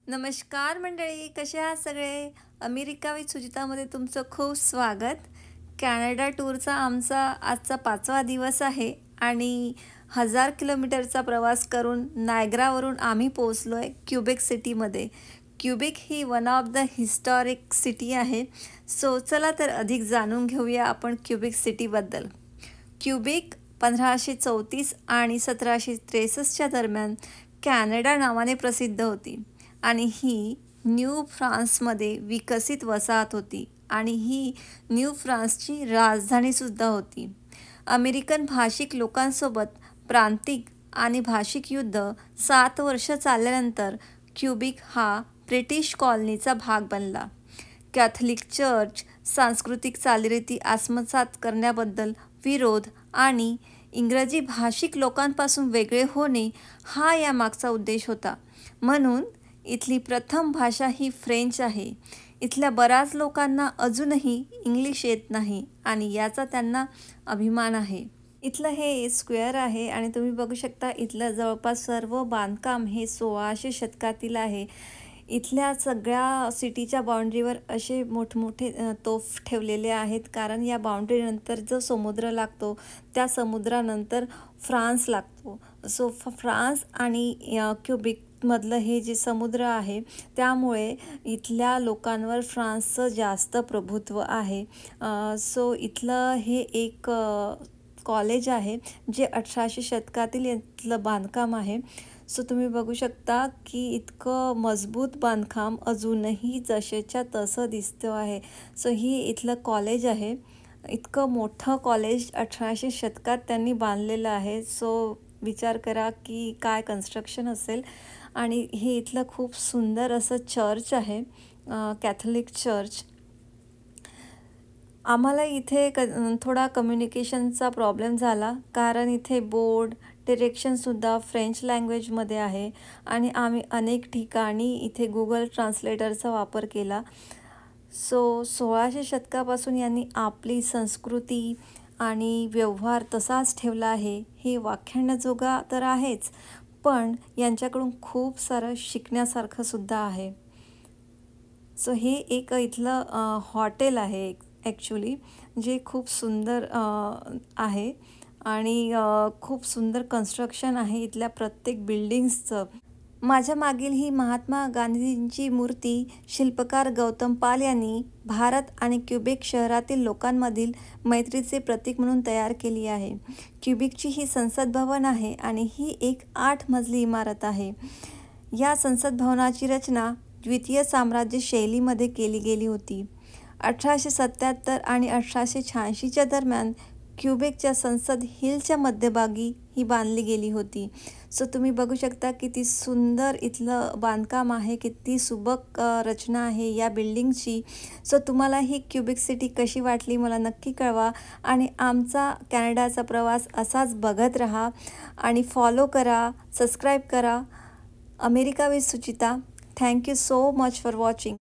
नमस्कार मंडळी, कसे आहात सगळे? अमेरिका विथ सुचितामध्ये तुमचं खूप स्वागत. कॅनडा टूरचा आमचा आजचा 5वा दिवस आहे आणि 1000 किलोमीटरचा प्रवास करून नायग्रावरून आम्ही पोहोचलो आहे क्युबेक सिटीमध्ये. Quebec he one of the historic city आहे. सो चला तर अधिक जाणून घेऊया आपण क्युबेक सिटीबद्दल. क्युबेक 1534 आणि 1763च्या दरम्यान कॅनडा नावाने प्रसिद्ध होती आणि ही न्यू फ्रान्समध्ये विकसित वसाहत होती आणि ही न्यू फ्रान्सची राजधानीसुद्धा होती. अमेरिकन भाषिक लोकांसोबत प्रांतिक आणि भाषिक युद्ध 7 वर्ष चालल्यानंतर क्युबेक हा ब्रिटिश कॉलनीचा भाग बनला. कॅथलिक चर्च सांस्कृतिक चालीरीती आत्मसात करण्याबद्दल विरोध आणि इंग्रजी भाषिक लोकांपासून वेगळे होणे हा यामागचा उद्देश होता. म्हणून इथली प्रथम भाषा ही फ्रेंच आहे. इथल्या बऱ्याच लोकांना अजूनही इंग्लिश येत नाही आणि याचा त्यांना अभिमान आहे. इथलं हे स्क्वेअर आहे आणि तुम्ही बघू शकता इथलं जवळपास सर्व बांधकाम हे 1600 शतकातील आहे. इथल्या सगळ्या सिटीच्या बाउंड्रीवर असे मोठमोठे तोफ ठेवलेले आहेत, कारण या बाउंड्रीनंतर जो समुद्र लागतो त्या समुद्रानंतर फ्रान्स लागतो. सो फ्रान्स आणि क्युबेकमधलं हे जे समुद्र आहे त्यामुळे इथल्या लोकांवर फ्रान्सचं जास्त प्रभुत्व आहे. सो इथलं हे एक कॉलेज आहे जे 1800 शतकातील इथलं बांधकाम आहे. सो तुम्ही बघू शकता की इतकं मजबूत बांधकाम अजूनही जसेच्या तसं दिसतं आहे. सो ही इथलं कॉलेज आहे. इतकं मोठं कॉलेज 1800 शतकात त्यांनी बांधलेलं आहे. सो विचार करा की काय कन्स्ट्रक्शन असेल. आणि हे इथलं खूप सुंदर असं चर्च आहे, कॅथलिक चर्च. आम्हाला इथे थोडा कम्युनिकेशनचा प्रॉब्लेम झाला, कारण इथे बोर्ड डिरेक्शनसुद्धा फ्रेंच लँग्वेजमध्ये आहे आणि आम्ही अनेक ठिकाणी इथे गुगल ट्रान्सलेटरचा वापर केला. सो 1600 शतकापासून यांनी आपली संस्कृती आणि व्यवहार तसाच ठेवला आहे. हे व्याख्यानाजोगा तर आहेच, पण यांच्याकडून खूप सारं शिकण्यासारखंसुद्धा आहे. सो हे एक इथलं हॉटेल आहे ॲक्च्युली, जे खूप सुंदर आहे आणि खूप सुंदर कन्स्ट्रक्शन आहे इथल्या प्रत्येक बिल्डिंग्सचं. माझ्या मागील ही महात्मा गांधींची मूर्ती शिल्पकार गौतम पाल यांनी भारत आणि क्युबेक शहरातील लोकांमधील मैत्रीचे प्रतीक म्हणून तयार केली आहे. क्युबेकची ही संसद भवन आहे आणि ही एक 8 मजली इमारत आहे. या संसद भवनाची रचना द्वितीय साम्राज्य शैलीमध्ये केली गेली होती. 1877 आणि 1886च्या दरम्यान क्युबेकच्या संसद हिलच्या मध्यभागी ही बांधली गेली होती. सो तुम्ही बघू शकता किती सुंदर इथलं बांधकाम आहे, किती सुबक रचना आहे या बिल्डिंगची. सो तुम्हाला ही क्युबेक सिटी कशी वाटली मला नक्की कळवा आणि आमचा कॅनडाचा प्रवास असाच बघत राहा आणि फॉलो करा, सबस्क्राईब करा. America with Suchita. Thank you so much for watching.